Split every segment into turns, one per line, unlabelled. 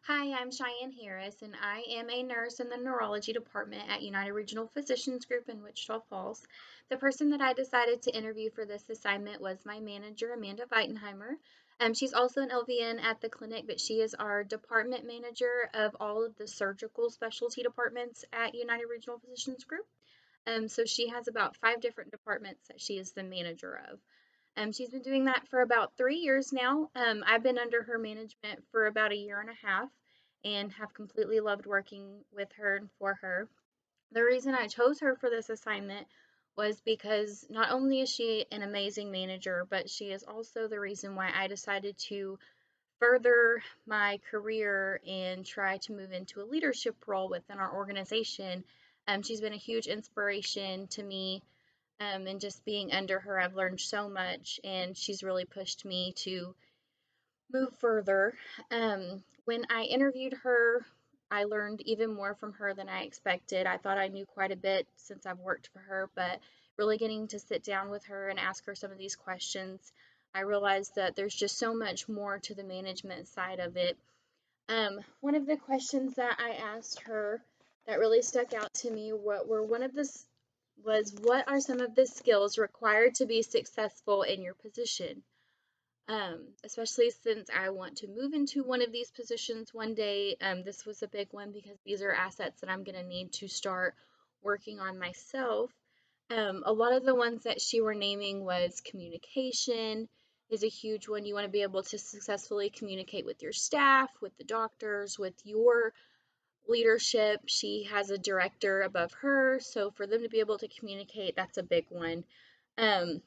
Hi, I'm Cheyenne Harris, and I am a nurse in the neurology department at United Regional Physicians Group in Wichita Falls. The person that I decided to interview for this assignment was my manager, Amanda Weitenheimer. She's also an LVN at the clinic, but she is our department manager of all of the surgical specialty departments at United Regional Physicians Group. So she has about 5 different departments that she is the manager of. She's been doing that for about 3 years now. I've been under her management for about a year and a half and have completely loved working with her and for her. The reason I chose her for this assignment was because not only is she an amazing manager, but she is also the reason why I decided to further my career and try to move into a leadership role within our organization. She's been a huge inspiration to me, and just being under her, I've learned so much, and she's really pushed me to move further. When I interviewed her, I learned even more from her than I expected. I thought I knew quite a bit since I've worked for her, but really getting to sit down with her and ask her some of these questions, I realized that there's just so much more to the management side of it. One of the questions that I asked her that really stuck out to me was what are some of the skills required to be successful in your position? Especially since I want to move into one of these positions one day. This was a big one because these are assets that I'm going to need to start working on myself. A lot of the ones that she were naming was communication is a huge one. You want to be able to successfully communicate with your staff, with the doctors, with your leadership. She has a director above her, so for them to be able to communicate, that's a big one. Um,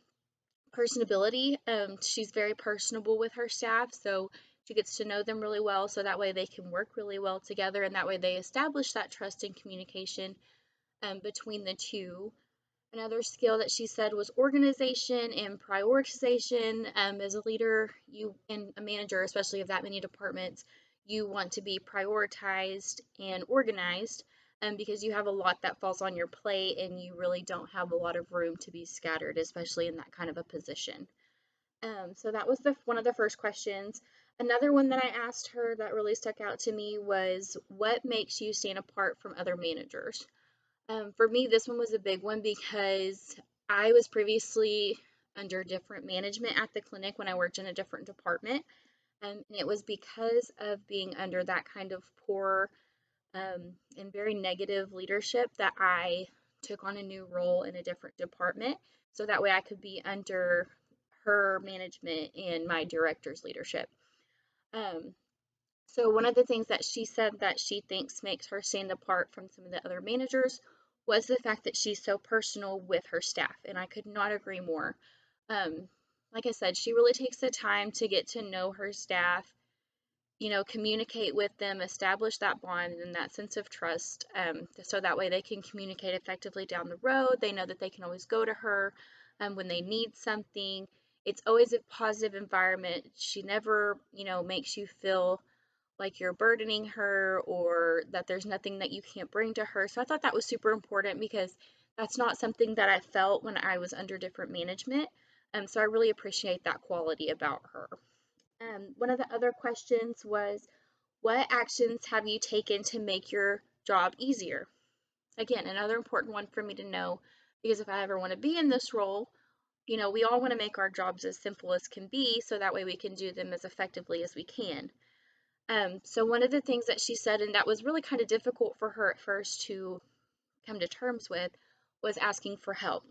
Personability. She's very personable with her staff, so she gets to know them really well, so that way they can work really well together, and that way they establish that trust and communication between the two. Another skill that she said was organization and prioritization. As a leader, you and a manager, especially of that many departments, you want to be prioritized and organized, because you have a lot that falls on your plate and you really don't have a lot of room to be scattered, especially in that kind of a position. So that was the one of the first questions. Another one that I asked her that really stuck out to me was, what makes you stand apart from other managers? For me, this one was a big one because I was previously under different management at the clinic when I worked in a different department. And it was because of being under that kind of poor, and very negative leadership that I took on a new role in a different department. So that way I could be under her management and my director's leadership. Um, so one of the things that she said that she thinks makes her stand apart from some of the other managers was the fact that she's so personal with her staff, and I could not agree more. Um, like I said, she really takes the time to get to know her staff, communicate with them, establish that bond and that sense of trust, so that way they can communicate effectively down the road. They know that they can always go to her when they need something. It's always a positive environment. She never, makes you feel like you're burdening her or that there's nothing that you can't bring to her. So I thought that was super important because that's not something that I felt when I was under different management. So I really appreciate that quality about her. One of the other questions was, what actions have you taken to make your job easier? Again, another important one for me to know, because if I ever want to be in this role, we all want to make our jobs as simple as can be so that way we can do them as effectively as we can. So one of the things that she said, and that was really kind of difficult for her at first to come to terms with, was asking for help.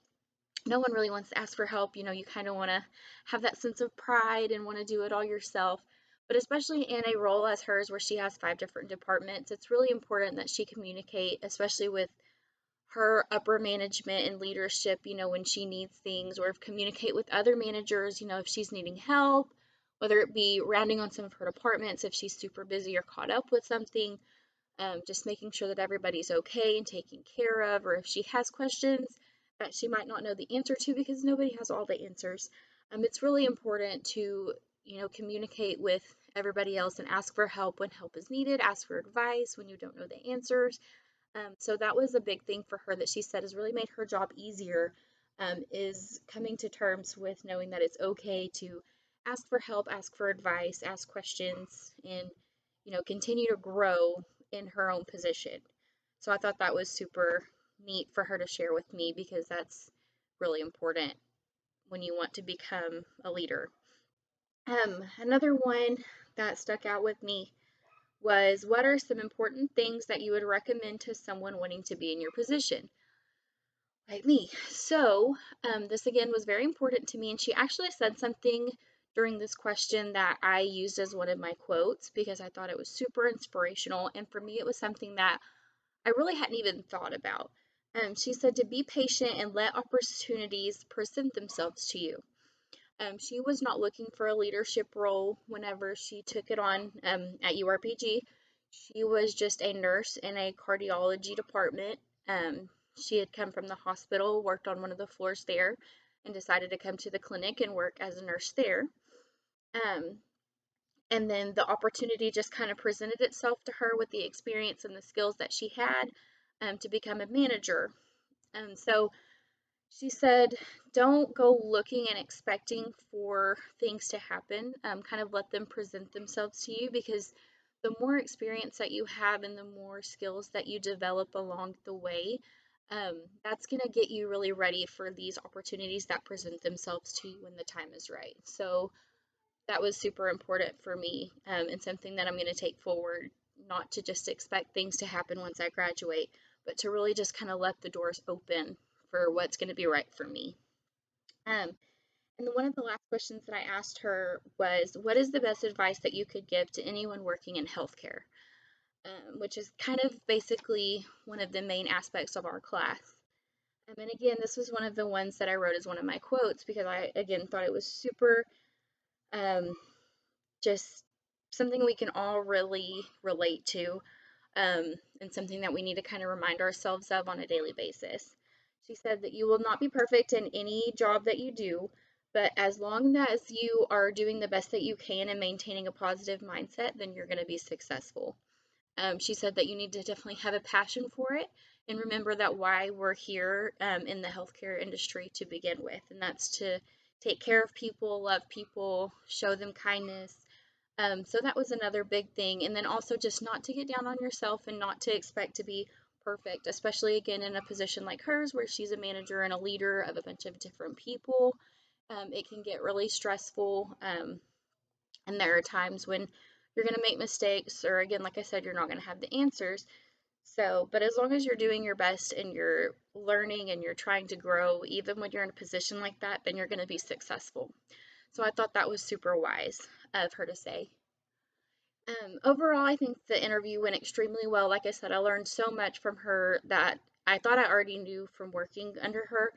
No one really wants to ask for help. You kind of want to have that sense of pride and want to do it all yourself. But especially in a role as hers, where she has 5 different departments, it's really important that she communicate, especially with her upper management and leadership, when she needs things, or communicate with other managers, if she's needing help, whether it be rounding on some of her departments, if she's super busy or caught up with something, just making sure that everybody's okay and taken care of, or if she has questions that she might not know the answer to because nobody has all the answers. It's really important to, communicate with everybody else and ask for help when help is needed, ask for advice when you don't know the answers. So that was a big thing for her that she said has really made her job easier, is coming to terms with knowing that it's okay to ask for help, ask for advice, ask questions, and continue to grow in her own position. So I thought that was super neat for her to share with me because that's really important when you want to become a leader. Another one that stuck out with me was, what are some important things that you would recommend to someone wanting to be in your position? Like me. So, this again was very important to me, and she actually said something during this question that I used as one of my quotes because I thought it was super inspirational, and for me, it was something that I really hadn't even thought about. She said to be patient and let opportunities present themselves to you. She was not looking for a leadership role whenever she took it on at URPG. She was just a nurse in a cardiology department. She had come from the hospital, worked on one of the floors there, and decided to come to the clinic and work as a nurse there. Um, and then the opportunity just kind of presented itself to her with the experience and the skills that she had to become a manager. And so she said, don't go looking and expecting for things to happen. Kind of let them present themselves to you because the more experience that you have and the more skills that you develop along the way, that's going to get you really ready for these opportunities that present themselves to you when the time is right. So that was super important for me and something that I'm going to take forward, not to just expect things to happen once I graduate, but to really just kind of let the doors open for what's going to be right for me. Um, and one of the last questions that I asked her was, what is the best advice that you could give to anyone working in healthcare? Which is kind of basically one of the main aspects of our class. And again, this was one of the ones that I wrote as one of my quotes because I, again, thought it was super um, just something we can all really relate to, and something that we need to kind of remind ourselves of on a daily basis. She said that you will not be perfect in any job that you do, but as long as you are doing the best that you can and maintaining a positive mindset, then you're going to be successful. She said that you need to definitely have a passion for it and remember that why we're here in the healthcare industry to begin with, and that's to take care of people, love people, show them kindness. So that was another big thing. And then also just not to get down on yourself and not to expect to be perfect, especially again in a position like hers where she's a manager and a leader of a bunch of different people. It can get really stressful. And there are times when you're going to make mistakes, or again, like I said, you're not going to have the answers. So, but as long as you're doing your best and you're learning and you're trying to grow, even when you're in a position like that, then you're going to be successful. So I thought that was super wise of her to say. Overall, I think the interview went extremely well. Like I said, I learned so much from her that I thought I already knew from working under her.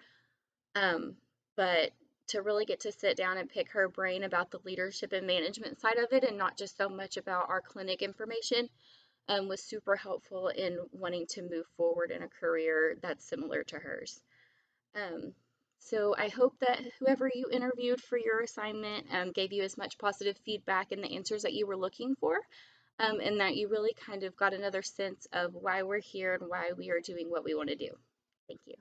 Um, but to really get to sit down and pick her brain about the leadership and management side of it and not just so much about our clinic information was super helpful in wanting to move forward in a career that's similar to hers. Um, so I hope that whoever you interviewed for your assignment gave you as much positive feedback and the answers that you were looking for, and that you really kind of got another sense of why we're here and why we are doing what we want to do. Thank you.